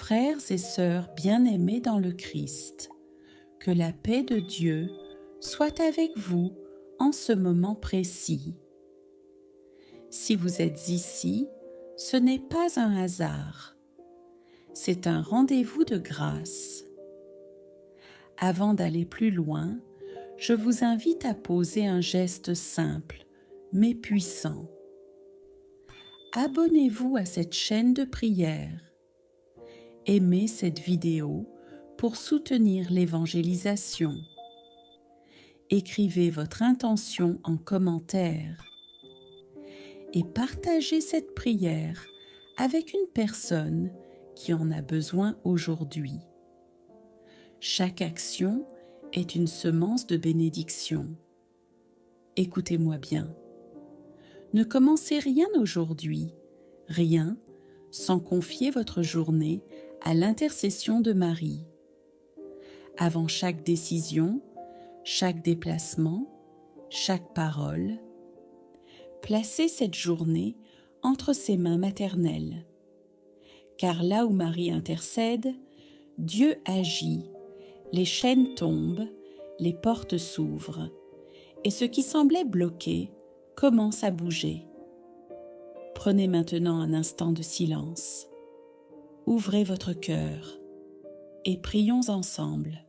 Frères et sœurs bien-aimés dans le Christ, que la paix de Dieu soit avec vous en ce moment précis. Si vous êtes ici, ce n'est pas un hasard, c'est un rendez-vous de grâce. Avant d'aller plus loin, je vous invite à poser un geste simple, mais puissant. Abonnez-vous à cette chaîne de prière. Aimez cette vidéo pour soutenir l'évangélisation. Écrivez votre intention en commentaire et partagez cette prière avec une personne qui en a besoin aujourd'hui. Chaque action est une semence de bénédiction. Écoutez-moi bien. Ne commencez rien aujourd'hui, rien, sans confier votre journée à l'intercession de Marie. Avant chaque décision, chaque déplacement, chaque parole, placez cette journée entre ses mains maternelles. Car là où Marie intercède, Dieu agit, les chaînes tombent, les portes s'ouvrent, et ce qui semblait bloqué commence à bouger. Prenez maintenant un instant de silence. Ouvrez votre cœur et prions ensemble.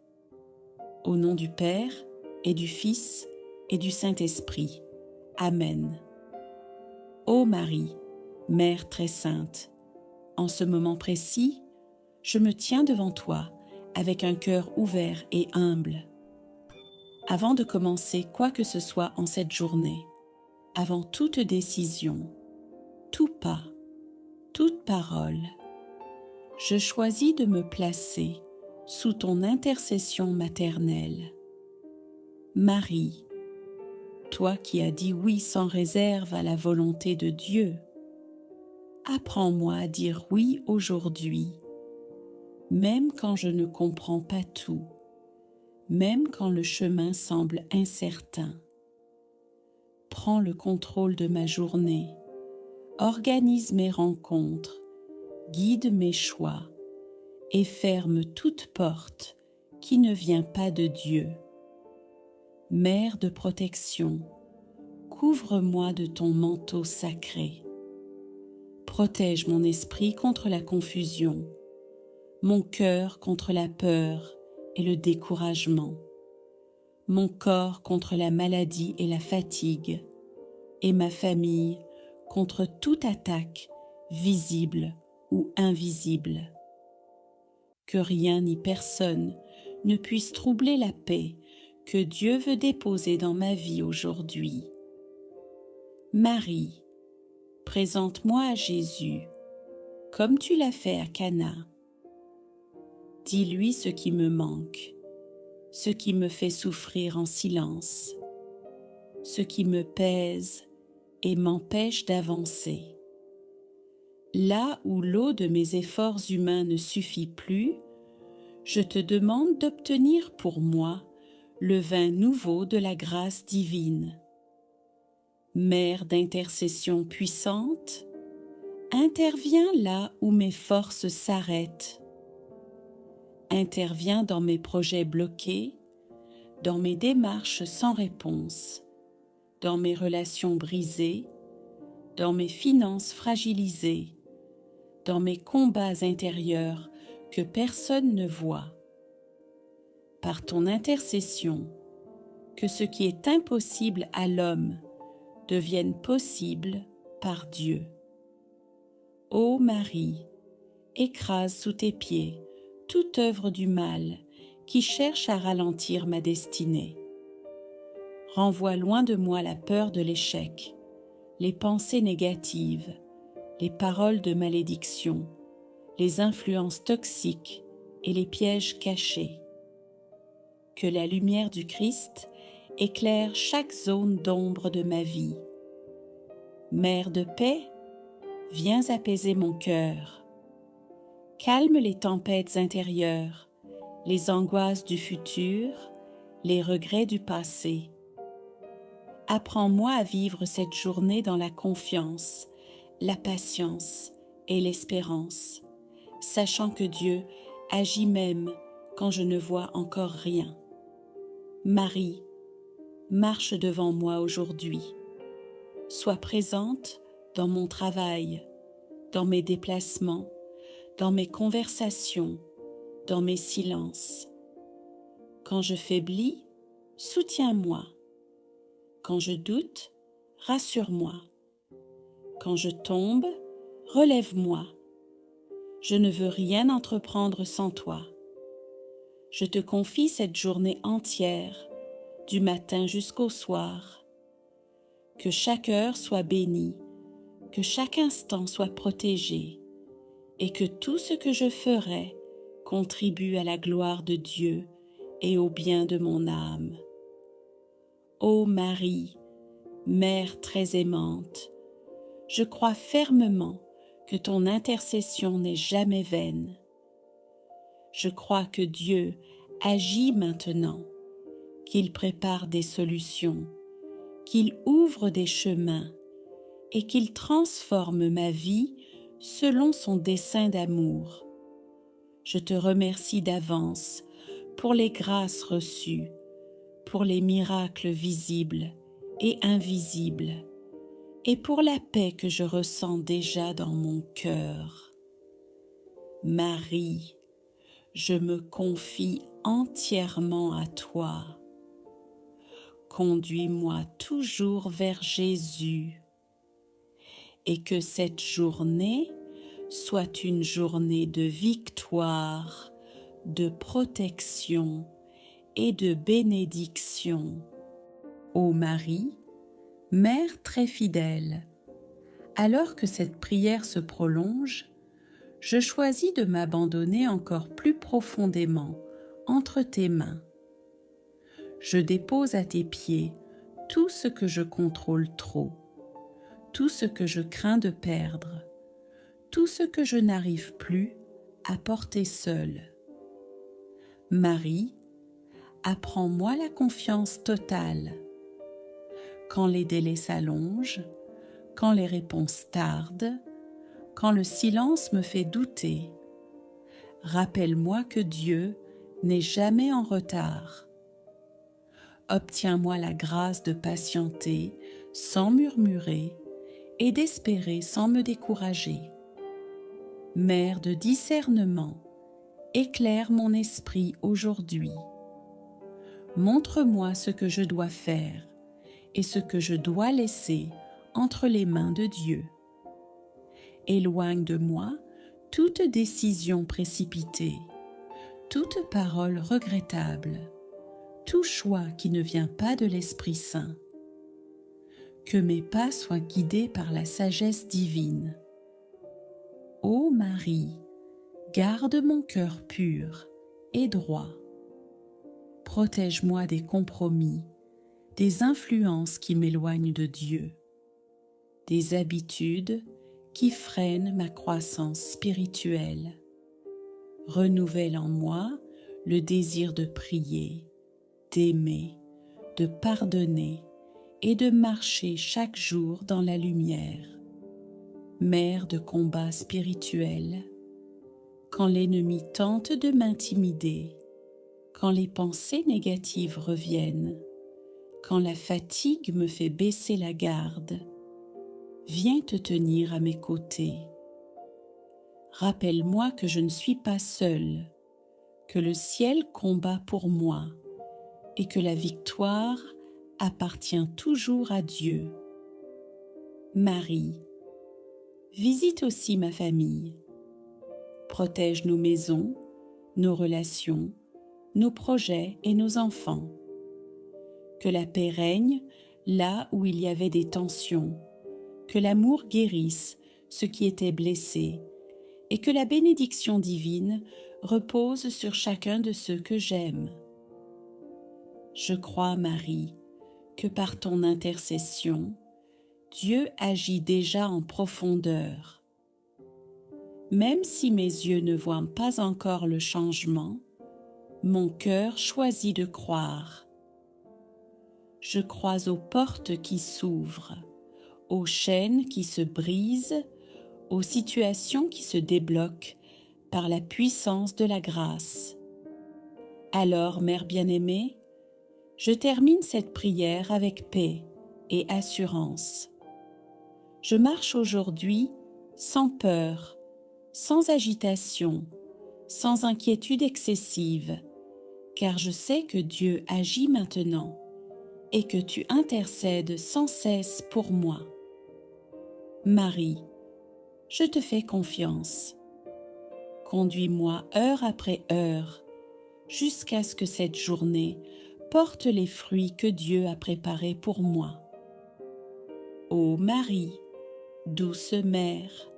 Au nom du Père et du Fils et du Saint-Esprit. Amen. Ô Marie, Mère très sainte, en ce moment précis, je me tiens devant toi avec un cœur ouvert et humble. Avant de commencer quoi que ce soit en cette journée, avant toute décision, tout pas, toute parole, je choisis de me placer sous ton intercession maternelle. Marie, toi qui as dit oui sans réserve à la volonté de Dieu, apprends-moi à dire oui aujourd'hui, même quand je ne comprends pas tout, même quand le chemin semble incertain. Prends le contrôle de ma journée, organise mes rencontres, guide mes choix et ferme toute porte qui ne vient pas de Dieu. Mère de protection, couvre-moi de ton manteau sacré. Protège mon esprit contre la confusion, mon cœur contre la peur et le découragement, mon corps contre la maladie et la fatigue, et ma famille contre toute attaque visible ou invisible. Que rien ni personne ne puisse troubler la paix que Dieu veut déposer dans ma vie aujourd'hui. Marie, présente-moi à Jésus, comme tu l'as fait à Cana. Dis-lui ce qui me manque, ce qui me fait souffrir en silence, ce qui me pèse et m'empêche d'avancer. Là où l'eau de mes efforts humains ne suffit plus, je te demande d'obtenir pour moi le vin nouveau de la grâce divine. Mère d'intercession puissante, interviens là où mes forces s'arrêtent. Interviens dans mes projets bloqués, dans mes démarches sans réponse, dans mes relations brisées, dans mes finances fragilisées, dans mes combats intérieurs que personne ne voit. Par ton intercession, que ce qui est impossible à l'homme devienne possible par Dieu. Ô Marie, écrase sous tes pieds toute œuvre du mal qui cherche à ralentir ma destinée. Renvoie loin de moi la peur de l'échec, les pensées négatives, les paroles de malédiction, les influences toxiques et les pièges cachés. Que la lumière du Christ éclaire chaque zone d'ombre de ma vie. Mère de paix, viens apaiser mon cœur. Calme les tempêtes intérieures, les angoisses du futur, les regrets du passé. Apprends-moi à vivre cette journée dans la confiance, la patience et l'espérance, sachant que Dieu agit même quand je ne vois encore rien. Marie, marche devant moi aujourd'hui. Sois présente dans mon travail, dans mes déplacements, dans mes conversations, dans mes silences. Quand je faiblis, soutiens-moi. Quand je doute, rassure-moi. Quand je tombe, relève-moi. Je ne veux rien entreprendre sans toi. Je te confie cette journée entière, du matin jusqu'au soir. Que chaque heure soit bénie, que chaque instant soit protégé, et que tout ce que je ferai contribue à la gloire de Dieu et au bien de mon âme. Ô Marie, Mère très aimante, je crois fermement que ton intercession n'est jamais vaine. Je crois que Dieu agit maintenant, qu'il prépare des solutions, qu'il ouvre des chemins et qu'il transforme ma vie selon son dessein d'amour. Je te remercie d'avance pour les grâces reçues, pour les miracles visibles et invisibles, et pour la paix que je ressens déjà dans mon cœur. Marie, je me confie entièrement à toi. Conduis-moi toujours vers Jésus, et que cette journée soit une journée de victoire, de protection et de bénédiction. Ô Marie, Mère très fidèle, alors que cette prière se prolonge, je choisis de m'abandonner encore plus profondément entre tes mains. Je dépose à tes pieds tout ce que je contrôle trop, tout ce que je crains de perdre, tout ce que je n'arrive plus à porter seule. Marie, apprends-moi la confiance totale. Quand les délais s'allongent, quand les réponses tardent, quand le silence me fait douter, rappelle-moi que Dieu n'est jamais en retard. Obtiens-moi la grâce de patienter sans murmurer et d'espérer sans me décourager. Mère de discernement, éclaire mon esprit aujourd'hui. Montre-moi ce que je dois faire et ce que je dois laisser entre les mains de Dieu. Éloigne de moi toute décision précipitée, toute parole regrettable, tout choix qui ne vient pas de l'Esprit Saint. Que mes pas soient guidés par la sagesse divine. Ô Marie, garde mon cœur pur et droit. Protège-moi des compromis, des influences qui m'éloignent de Dieu, des habitudes qui freinent ma croissance spirituelle. Renouvelle en moi le désir de prier, d'aimer, de pardonner et de marcher chaque jour dans la lumière. Mère de combat spirituel, quand l'ennemi tente de m'intimider, quand les pensées négatives reviennent, quand la fatigue me fait baisser la garde, viens te tenir à mes côtés. Rappelle-moi que je ne suis pas seule, que le ciel combat pour moi et que la victoire appartient toujours à Dieu. Marie, visite aussi ma famille. Protège nos maisons, nos relations, nos projets et nos enfants. Que la paix règne là où il y avait des tensions, que l'amour guérisse ce qui était blessé et que la bénédiction divine repose sur chacun de ceux que j'aime. Je crois, Marie, que par ton intercession, Dieu agit déjà en profondeur. Même si mes yeux ne voient pas encore le changement, mon cœur choisit de croire. Je crois aux portes qui s'ouvrent, aux chaînes qui se brisent, aux situations qui se débloquent par la puissance de la grâce. Alors, Mère bien-aimée, je termine cette prière avec paix et assurance. Je marche aujourd'hui sans peur, sans agitation, sans inquiétude excessive, car je sais que Dieu agit maintenant et que tu intercèdes sans cesse pour moi. Marie, je te fais confiance. Conduis-moi heure après heure, jusqu'à ce que cette journée porte les fruits que Dieu a préparés pour moi. Ô Marie, douce mère,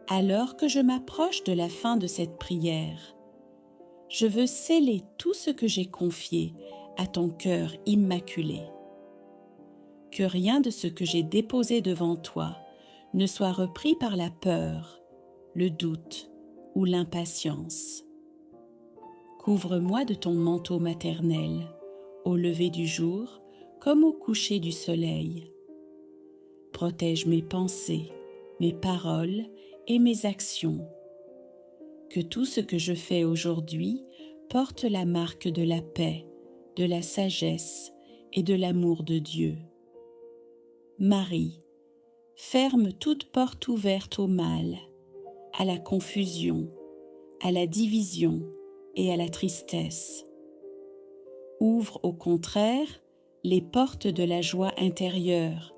alors que je m'approche de la fin de cette prière, je veux sceller tout ce que j'ai confié à ton cœur immaculé. Que rien de ce que j'ai déposé devant toi ne soit repris par la peur, le doute ou l'impatience. Couvre-moi de ton manteau maternel, au lever du jour comme au coucher du soleil. Protège mes pensées, mes paroles et mes actions. Que tout ce que je fais aujourd'hui porte la marque de la paix, de la sagesse et de l'amour de Dieu. Marie, ferme toute porte ouverte au mal, à la confusion, à la division et à la tristesse. Ouvre au contraire les portes de la joie intérieure,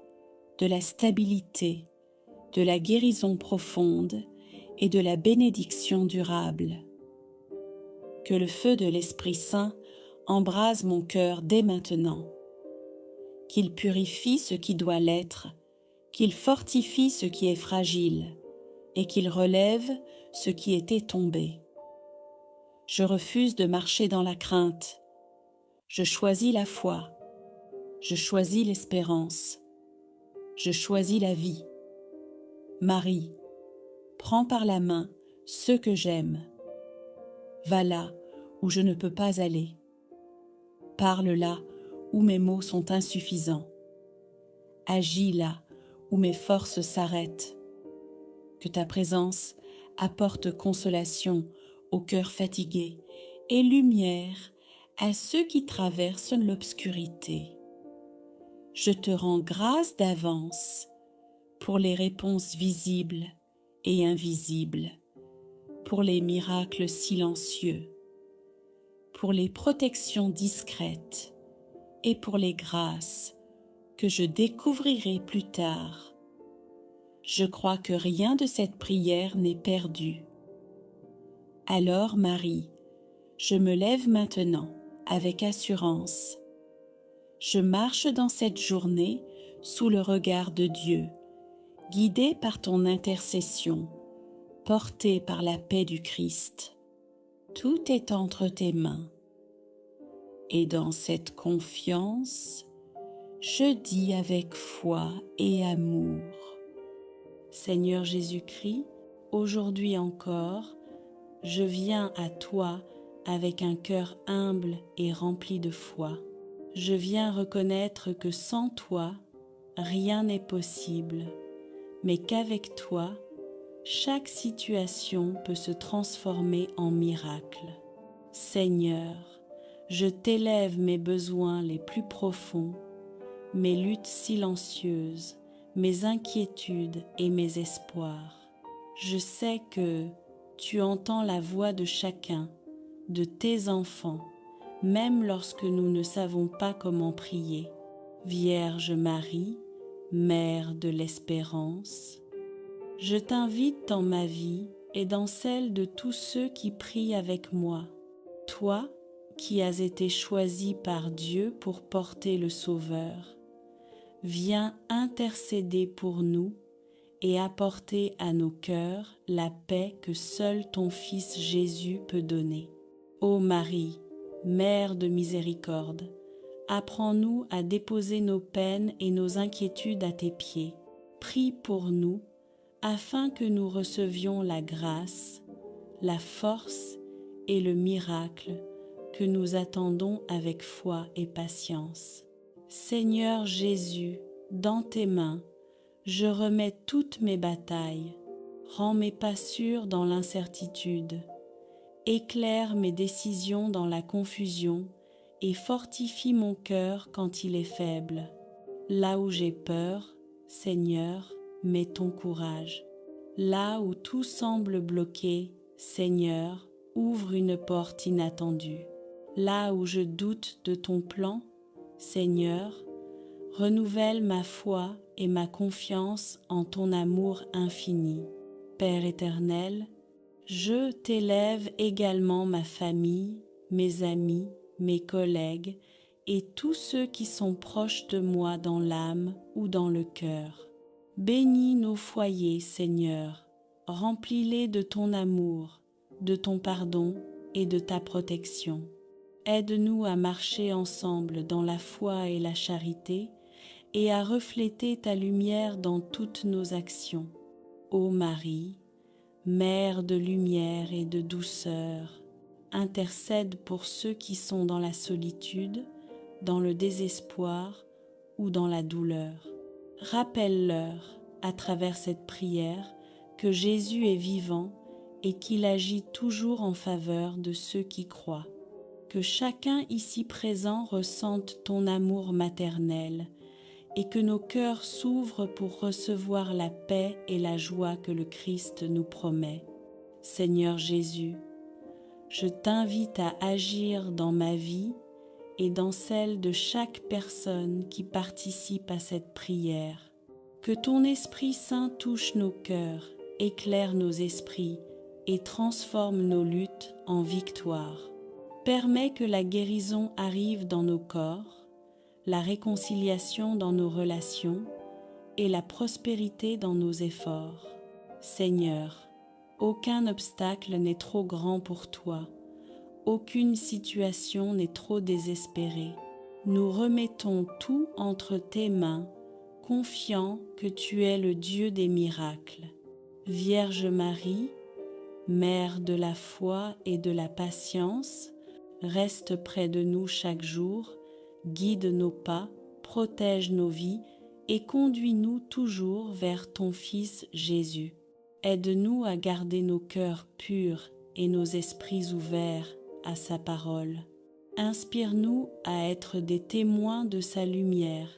de la stabilité, de la guérison profonde et de la bénédiction durable. Que le feu de l'Esprit Saint embrase mon cœur dès maintenant, qu'il purifie ce qui doit l'être, qu'il fortifie ce qui est fragile et qu'il relève ce qui était tombé. Je refuse de marcher dans la crainte. Je choisis la foi. Je choisis l'espérance. Je choisis la vie. Marie, prends par la main ceux que j'aime. Va là où je ne peux pas aller. Parle là où mes mots sont insuffisants. Agis là où mes forces s'arrêtent. Que ta présence apporte consolation au cœur fatigué et lumière à ceux qui traversent l'obscurité. Je te rends grâce d'avance pour les réponses visibles et invisibles, pour les miracles silencieux, pour les protections discrètes et pour les grâces que je découvrirai plus tard. Je crois que rien de cette prière n'est perdu. Alors, Marie, je me lève maintenant avec assurance. Je marche dans cette journée sous le regard de Dieu, guidée par ton intercession, portée par la paix du Christ. Tout est entre tes mains. Et dans cette confiance, je dis avec foi et amour: Seigneur Jésus-Christ, aujourd'hui encore, je viens à toi avec un cœur humble et rempli de foi. Je viens reconnaître que sans toi, rien n'est possible, mais qu'avec toi, chaque situation peut se transformer en miracle. Seigneur, je t'élève mes besoins les plus profonds, mes luttes silencieuses, mes inquiétudes et mes espoirs. Je sais que tu entends la voix de chacun, de tes enfants, même lorsque nous ne savons pas comment prier. Vierge Marie, Mère de l'espérance, je t'invite dans ma vie et dans celle de tous ceux qui prient avec moi. Toi qui as été choisie par Dieu pour porter le Sauveur, viens intercéder pour nous et apporter à nos cœurs la paix que seul ton Fils Jésus peut donner. Ô Marie, Mère de miséricorde, apprends-nous à déposer nos peines et nos inquiétudes à tes pieds. Prie pour nous, afin que nous recevions la grâce, la force et le miracle que nous attendons avec foi et patience. Seigneur Jésus, dans tes mains, je remets toutes mes batailles. rends mes pas sûrs dans l'incertitude, éclaire mes décisions dans la confusion et fortifie mon cœur quand il est faible. Là où j'ai peur, Seigneur, mets ton courage. Là où tout semble bloqué, Seigneur, ouvre une porte inattendue. Là où je doute de ton plan, Seigneur, renouvelle ma foi et ma confiance en ton amour infini. Père éternel, je t'élève également ma famille, mes amis, mes collègues et tous ceux qui sont proches de moi dans l'âme ou dans le cœur. Bénis nos foyers, Seigneur, remplis-les de ton amour, de ton pardon et de ta protection. Aide-nous à marcher ensemble dans la foi et la charité et à refléter ta lumière dans toutes nos actions. Ô Marie, Mère de lumière et de douceur, intercède pour ceux qui sont dans la solitude, dans le désespoir ou dans la douleur. Rappelle-leur, à travers cette prière, que Jésus est vivant et qu'il agit toujours en faveur de ceux qui croient. Que chacun ici présent ressente ton amour maternel et que nos cœurs s'ouvrent pour recevoir la paix et la joie que le Christ nous promet. Seigneur Jésus, je t'invite à agir dans ma vie et dans celle de chaque personne qui participe à cette prière. Que ton Esprit Saint touche nos cœurs, éclaire nos esprits et transforme nos luttes en victoire. Permets que la guérison arrive dans nos corps, la réconciliation dans nos relations et la prospérité dans nos efforts. Seigneur, aucun obstacle n'est trop grand pour toi, aucune situation n'est trop désespérée. Nous remettons tout entre tes mains, confiants que tu es le Dieu des miracles. Vierge Marie, Mère de la foi et de la patience, reste près de nous chaque jour, guide nos pas, protège nos vies et conduis-nous toujours vers ton Fils Jésus. Aide-nous à garder nos cœurs purs et nos esprits ouverts à sa parole. Inspire-nous à être des témoins de sa lumière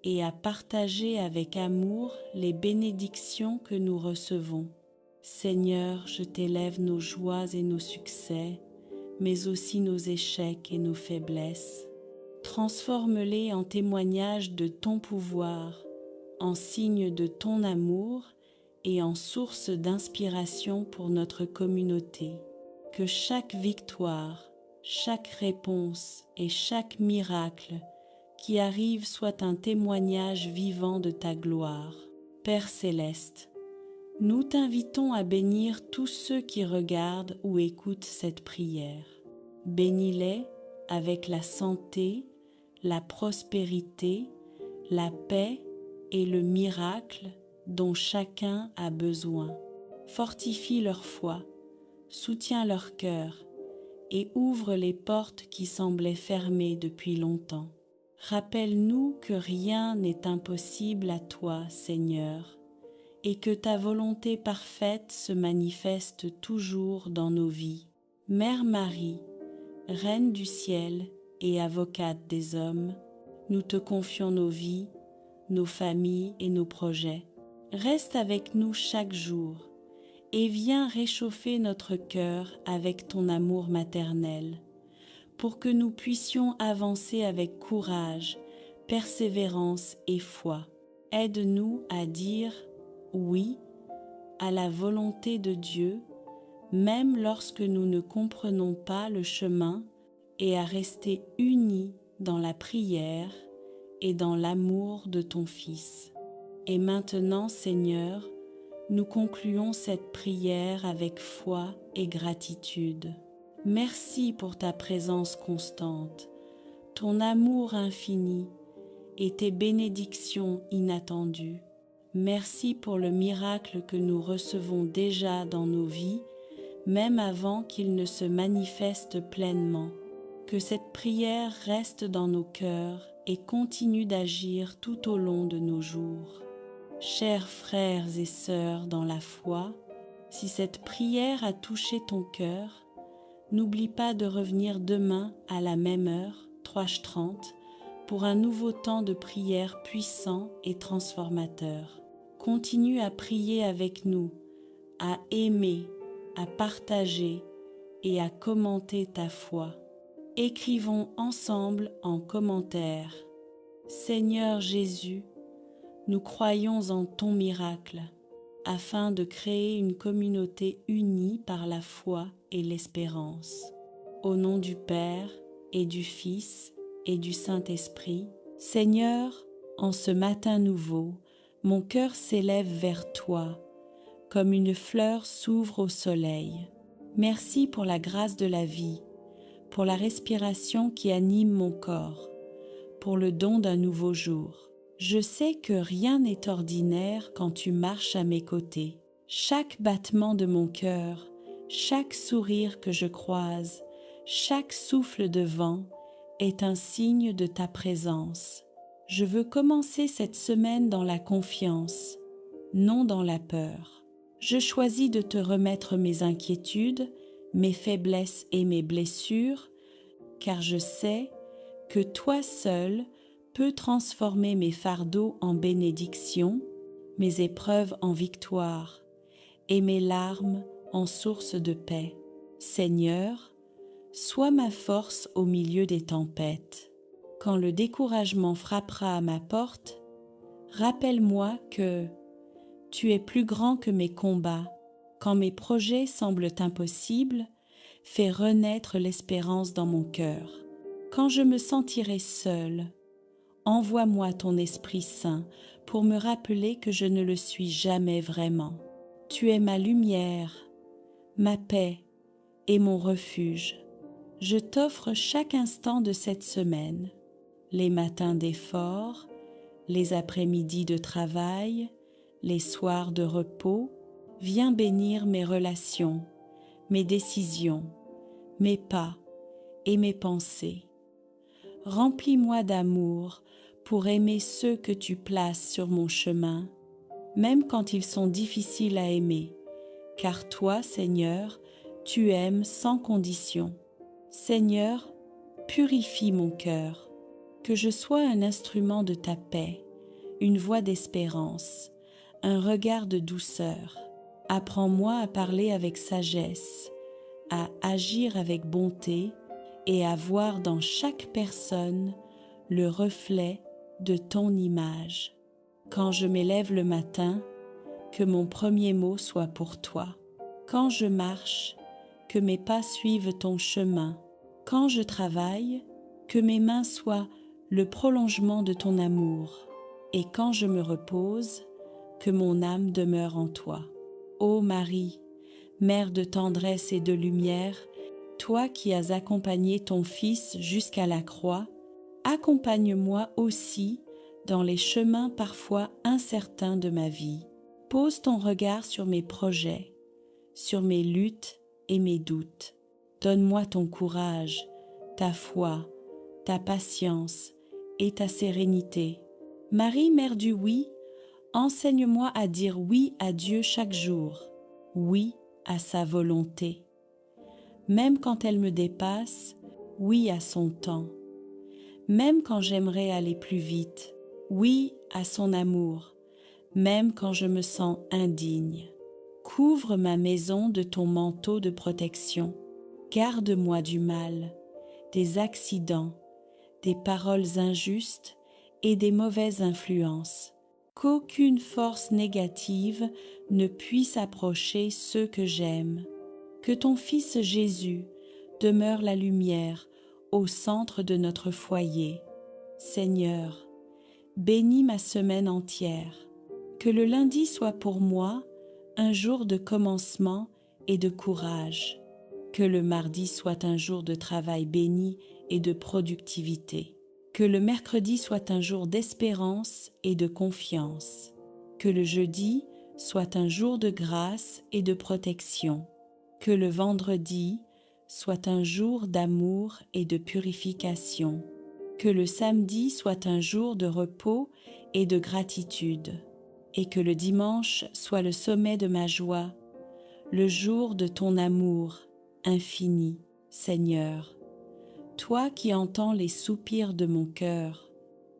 et à partager avec amour les bénédictions que nous recevons. Seigneur, je t'élève nos joies et nos succès, mais aussi nos échecs et nos faiblesses. Transforme-les en témoignage de ton pouvoir, en signe de ton amour et en source d'inspiration pour notre communauté. Que chaque victoire, chaque réponse et chaque miracle qui arrive soit un témoignage vivant de ta gloire. Père céleste, nous t'invitons à bénir tous ceux qui regardent ou écoutent cette prière. Bénis-les avec la santé, la prospérité, la paix et le miracle dont chacun a besoin. Fortifie leur foi, soutiens leur cœur et ouvre les portes qui semblaient fermées depuis longtemps. Rappelle-nous que rien n'est impossible à toi, Seigneur, et que ta volonté parfaite se manifeste toujours dans nos vies. Mère Marie, Reine du ciel et avocate des hommes, nous te confions nos vies, nos familles et nos projets. Reste avec nous chaque jour et viens réchauffer notre cœur avec ton amour maternel, pour que nous puissions avancer avec courage, persévérance et foi. Aide-nous à dire oui à la volonté de Dieu, même lorsque nous ne comprenons pas le chemin, et à rester unis dans la prière et dans l'amour de ton Fils. Et maintenant, Seigneur, nous concluons cette prière avec foi et gratitude. Merci pour ta présence constante, ton amour infini et tes bénédictions inattendues. Merci pour le miracle que nous recevons déjà dans nos vies, même avant qu'il ne se manifeste pleinement. Que cette prière reste dans nos cœurs et continue d'agir tout au long de nos jours. Chers frères et sœurs dans la foi, Si cette prière a touché ton cœur, n'oublie pas de revenir demain à la même heure, 3h30, pour un nouveau temps de prière puissant et transformateur. Continue à prier avec nous, à aimer, à partager et à commenter ta foi. Écrivons ensemble en commentaire: Seigneur Jésus, nous croyons en ton miracle, afin de créer une communauté unie par la foi et l'espérance. Au nom du Père et du Fils et du Saint-Esprit, Seigneur, en ce matin nouveau, mon cœur s'élève vers toi, comme une fleur s'ouvre au soleil. Merci pour la grâce de la vie, pour la respiration qui anime mon corps, pour le don d'un nouveau jour. Je sais que rien n'est ordinaire quand tu marches à mes côtés. Chaque battement de mon cœur, chaque sourire que je croise, chaque souffle de vent est un signe de ta présence. Je veux commencer cette semaine dans la confiance, non dans la peur. Je choisis de te remettre mes inquiétudes, mes faiblesses et mes blessures, car je sais que toi seul peux transformer mes fardeaux en bénédiction, mes épreuves en victoire et mes larmes en source de paix. Seigneur, sois ma force au milieu des tempêtes. Quand le découragement frappera à ma porte, rappelle-moi que tu es plus grand que mes combats. Quand mes projets semblent impossibles, fais renaître l'espérance dans mon cœur. Quand je me sentirai seule, envoie-moi ton Esprit Saint pour me rappeler que je ne le suis jamais vraiment. Tu es ma lumière, ma paix et mon refuge. Je t'offre chaque instant de cette semaine, les matins d'effort, les après-midi de travail, les soirs de repos. Viens bénir mes relations, mes décisions, mes pas et mes pensées. Remplis-moi d'amour pour aimer ceux que tu places sur mon chemin, même quand ils sont difficiles à aimer, car toi, Seigneur, tu aimes sans condition. Seigneur, purifie mon cœur, que je sois un instrument de ta paix, une voix d'espérance, un regard de douceur. Apprends-moi à parler avec sagesse, à agir avec bonté et à voir dans chaque personne le reflet de ton image. Quand je m'élève le matin, que mon premier mot soit pour toi. Quand je marche, que mes pas suivent ton chemin. Quand je travaille, que mes mains soient le prolongement de ton amour. Et quand je me repose, que mon âme demeure en toi. Ô Marie, Mère de tendresse et de lumière, toi qui as accompagné ton Fils jusqu'à la croix, accompagne-moi aussi dans les chemins parfois incertains de ma vie. Pose ton regard sur mes projets, sur mes luttes et mes doutes. Donne-moi ton courage, ta foi, ta patience et ta sérénité. Marie, Mère du oui, enseigne-moi à dire oui à Dieu chaque jour, oui à sa volonté. Même quand elle me dépasse, oui à son temps. Même quand j'aimerais aller plus vite, oui à son amour, même quand je me sens indigne. Couvre ma maison de ton manteau de protection. Garde-moi du mal, des accidents, des paroles injustes et des mauvaises influences. Qu'aucune force négative ne puisse approcher ceux que j'aime. Que ton Fils Jésus demeure la lumière au centre de notre foyer. Seigneur, bénis ma semaine entière. Que le lundi soit pour moi un jour de commencement et de courage. Que le mardi soit un jour de travail béni et de productivité. Que le mercredi soit un jour d'espérance et de confiance. Que le jeudi soit un jour de grâce et de protection. Que le vendredi soit un jour d'amour et de purification. Que le samedi soit un jour de repos et de gratitude. Et que le dimanche soit le sommet de ma joie, le jour de ton amour infini, Seigneur. Toi qui entends les soupirs de mon cœur,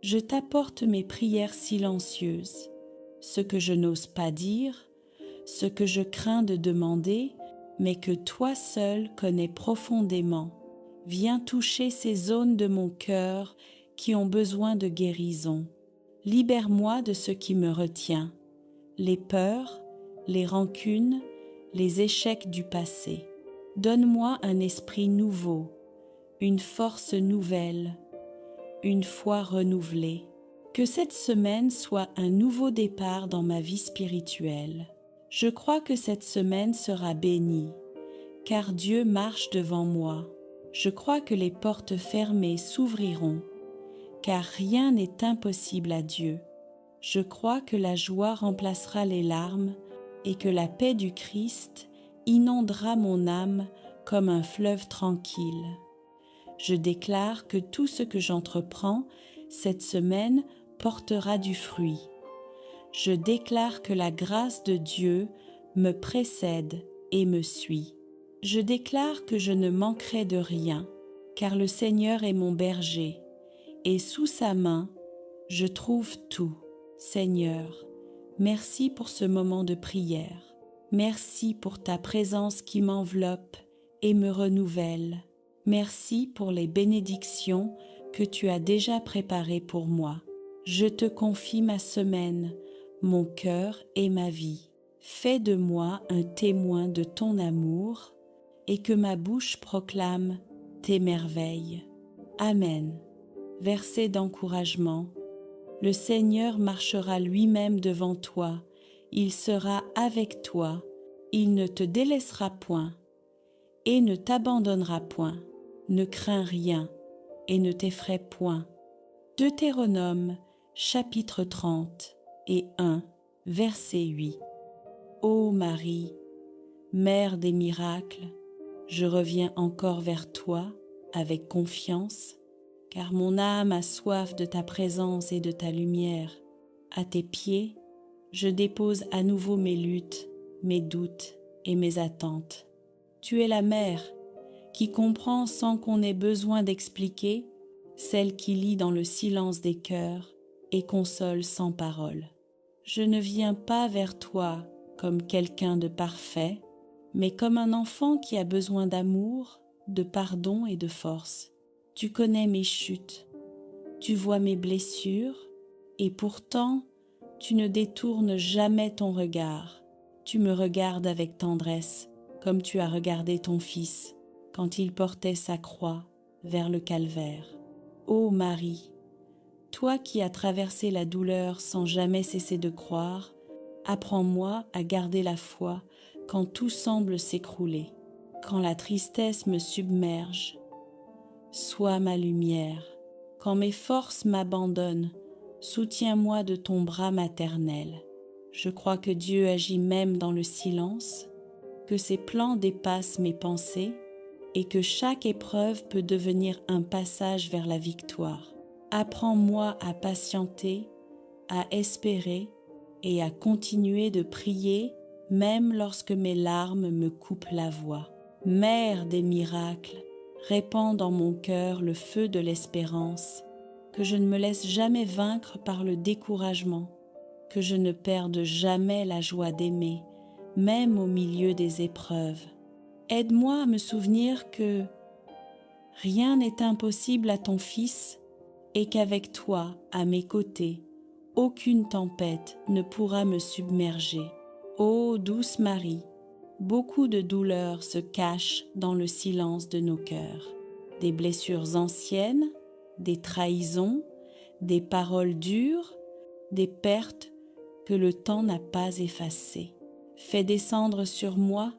je t'apporte mes prières silencieuses, ce que je n'ose pas dire, ce que je crains de demander, mais que toi seul connais profondément. Viens toucher ces zones de mon cœur qui ont besoin de guérison. Libère-moi de ce qui me retient, les peurs, les rancunes, les échecs du passé. Donne-moi un esprit nouveau, une force nouvelle, une foi renouvelée. Que cette semaine soit un nouveau départ dans ma vie spirituelle. Je crois que cette semaine sera bénie, car Dieu marche devant moi. Je crois que les portes fermées s'ouvriront, car rien n'est impossible à Dieu. Je crois que la joie remplacera les larmes et que la paix du Christ inondera mon âme comme un fleuve tranquille. Je déclare que tout ce que j'entreprends cette semaine portera du fruit. Je déclare que la grâce de Dieu me précède et me suit. Je déclare que je ne manquerai de rien, car le Seigneur est mon berger, et sous sa main, je trouve tout. Seigneur, merci pour ce moment de prière. Merci pour ta présence qui m'enveloppe et me renouvelle. Merci pour les bénédictions que tu as déjà préparées pour moi. Je te confie ma semaine, mon cœur et ma vie. Fais de moi un témoin de ton amour et que ma bouche proclame tes merveilles. Amen. Verset d'encouragement. Le Seigneur marchera lui-même devant toi, il sera avec toi, il ne te délaissera point et ne t'abandonnera point. Ne crains rien et ne t'effraie point. Deutéronome, chapitre 30 et 1, verset 8. Ô Marie, Mère des miracles, je reviens encore vers toi avec confiance, car mon âme a soif de ta présence et de ta lumière. À tes pieds, je dépose à nouveau mes luttes, mes doutes et mes attentes. Tu es la mère qui comprend sans qu'on ait besoin d'expliquer, celle qui lit dans le silence des cœurs et console sans parole. Je ne viens pas vers toi comme quelqu'un de parfait, mais comme un enfant qui a besoin d'amour, de pardon et de force. Tu connais mes chutes, tu vois mes blessures, et pourtant, tu ne détournes jamais ton regard. Tu me regardes avec tendresse, comme tu as regardé ton Fils, quand il portait sa croix vers le calvaire. Ô Marie, toi qui as traversé la douleur sans jamais cesser de croire, apprends-moi à garder la foi quand tout semble s'écrouler, quand la tristesse me submerge. Sois ma lumière, quand mes forces m'abandonnent, soutiens-moi de ton bras maternel. Je crois que Dieu agit même dans le silence, que ses plans dépassent mes pensées et que chaque épreuve peut devenir un passage vers la victoire. Apprends-moi à patienter, à espérer et à continuer de prier même lorsque mes larmes me coupent la voix. Mère des miracles, répands dans mon cœur le feu de l'espérance, que je ne me laisse jamais vaincre par le découragement, que je ne perde jamais la joie d'aimer, même au milieu des épreuves. Aide-moi à me souvenir que rien n'est impossible à ton Fils et qu'avec toi, à mes côtés, aucune tempête ne pourra me submerger. Ô douce Marie, beaucoup de douleurs se cachent dans le silence de nos cœurs. Des blessures anciennes, des trahisons, des paroles dures, des pertes que le temps n'a pas effacées. Fais descendre sur moi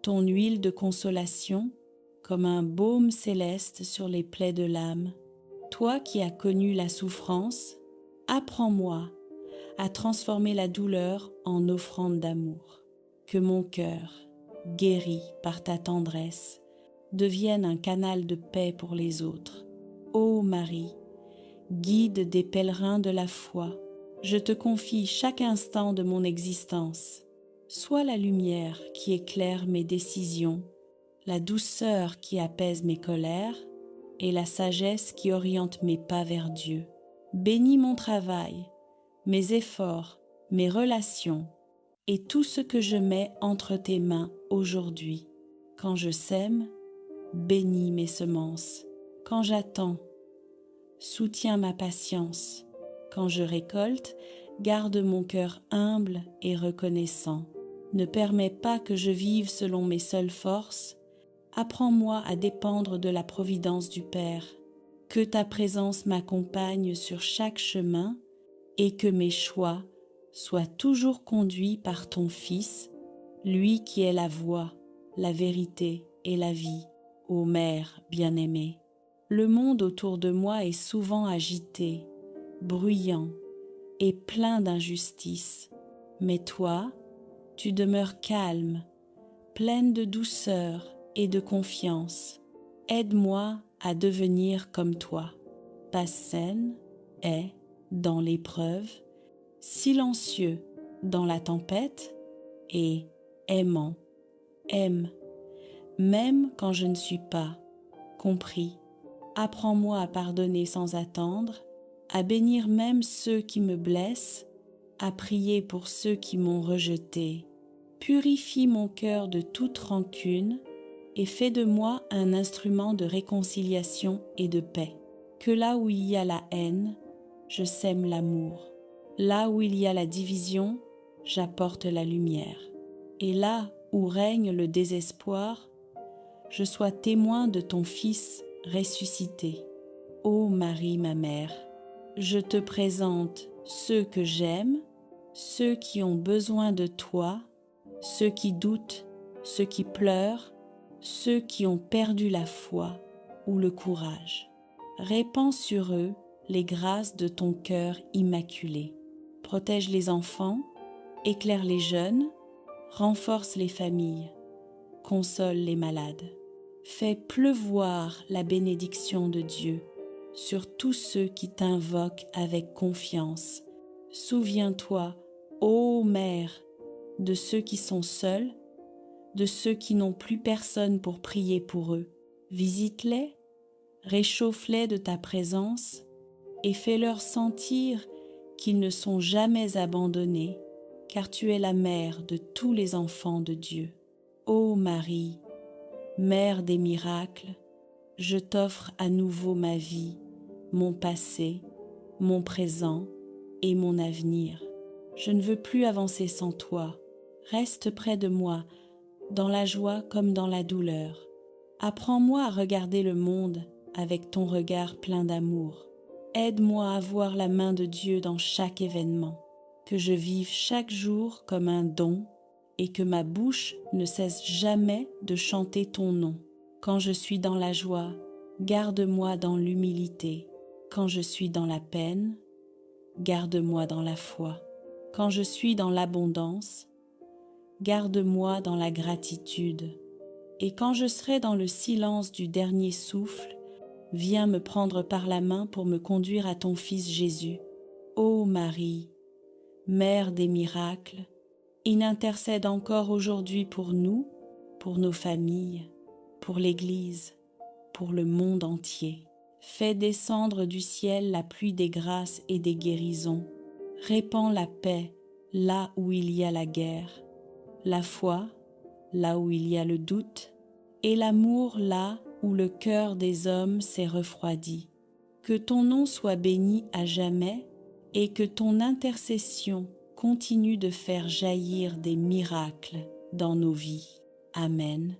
ton huile de consolation comme un baume céleste sur les plaies de l'âme. Toi qui as connu la souffrance, apprends-moi à transformer la douleur en offrande d'amour. Que mon cœur, guéri par ta tendresse, devienne un canal de paix pour les autres. Ô Marie, guide des pèlerins de la foi, je te confie chaque instant de mon existence. Sois la lumière qui éclaire mes décisions, la douceur qui apaise mes colères et la sagesse qui oriente mes pas vers Dieu. Bénis mon travail, mes efforts, mes relations et tout ce que je mets entre tes mains aujourd'hui. Quand je sème, bénis mes semences. Quand j'attends, soutiens ma patience. Quand je récolte, garde mon cœur humble et reconnaissant. Ne permets pas que je vive selon mes seules forces. Apprends-moi à dépendre de la providence du Père. Que ta présence m'accompagne sur chaque chemin et que mes choix soient toujours conduits par ton Fils, lui qui est la voie, la vérité et la vie, ô Mère bien-aimée. Le monde autour de moi est souvent agité, bruyant et plein d'injustice, mais toi, tu demeures calme, pleine de douceur et de confiance. Aide-moi à devenir comme toi, pas saine, est dans l'épreuve, silencieux dans la tempête et aimant, aime, même quand je ne suis pas compris. Apprends-moi à pardonner sans attendre, à bénir même ceux qui me blessent, à prier pour ceux qui m'ont rejeté. Purifie mon cœur de toute rancune et fais de moi un instrument de réconciliation et de paix. Que là où il y a la haine, je sème l'amour. Là où il y a la division, j'apporte la lumière. Et là où règne le désespoir, je sois témoin de ton Fils ressuscité. Ô Marie, ma mère, je te présente ceux que j'aime, ceux qui ont besoin de toi, ceux qui doutent, ceux qui pleurent, ceux qui ont perdu la foi ou le courage. Répands sur eux les grâces de ton cœur immaculé. Protège les enfants, éclaire les jeunes, renforce les familles, console les malades. Fais pleuvoir la bénédiction de Dieu sur tous ceux qui t'invoquent avec confiance. Souviens-toi, ô Mère, de ceux qui sont seuls, de ceux qui n'ont plus personne pour prier pour eux. Visite-les, réchauffe-les de ta présence et fais-leur sentir qu'ils ne sont jamais abandonnés, car tu es la mère de tous les enfants de Dieu. Ô Marie, Mère des miracles, je t'offre à nouveau ma vie, mon passé, mon présent et mon avenir. Je ne veux plus avancer sans toi. Reste près de moi, dans la joie comme dans la douleur. Apprends-moi à regarder le monde avec ton regard plein d'amour. Aide-moi à voir la main de Dieu dans chaque événement, que je vive chaque jour comme un don et que ma bouche ne cesse jamais de chanter ton nom. Quand je suis dans la joie, garde-moi dans l'humilité. Quand je suis dans la peine, garde-moi dans la foi. Quand je suis dans l'abondance, garde-moi dans la gratitude. Et quand je serai dans le silence du dernier souffle, viens me prendre par la main pour me conduire à ton Fils Jésus. Ô Marie, Mère des miracles, il intercède encore aujourd'hui pour nous, pour nos familles, pour l'Église, pour le monde entier. Fais descendre du ciel la pluie des grâces et des guérisons. Répands la paix là où il y a la guerre, la foi là où il y a le doute, et l'amour là où le cœur des hommes s'est refroidi. Que ton nom soit béni à jamais et que ton intercession continue de faire jaillir des miracles dans nos vies. Amen.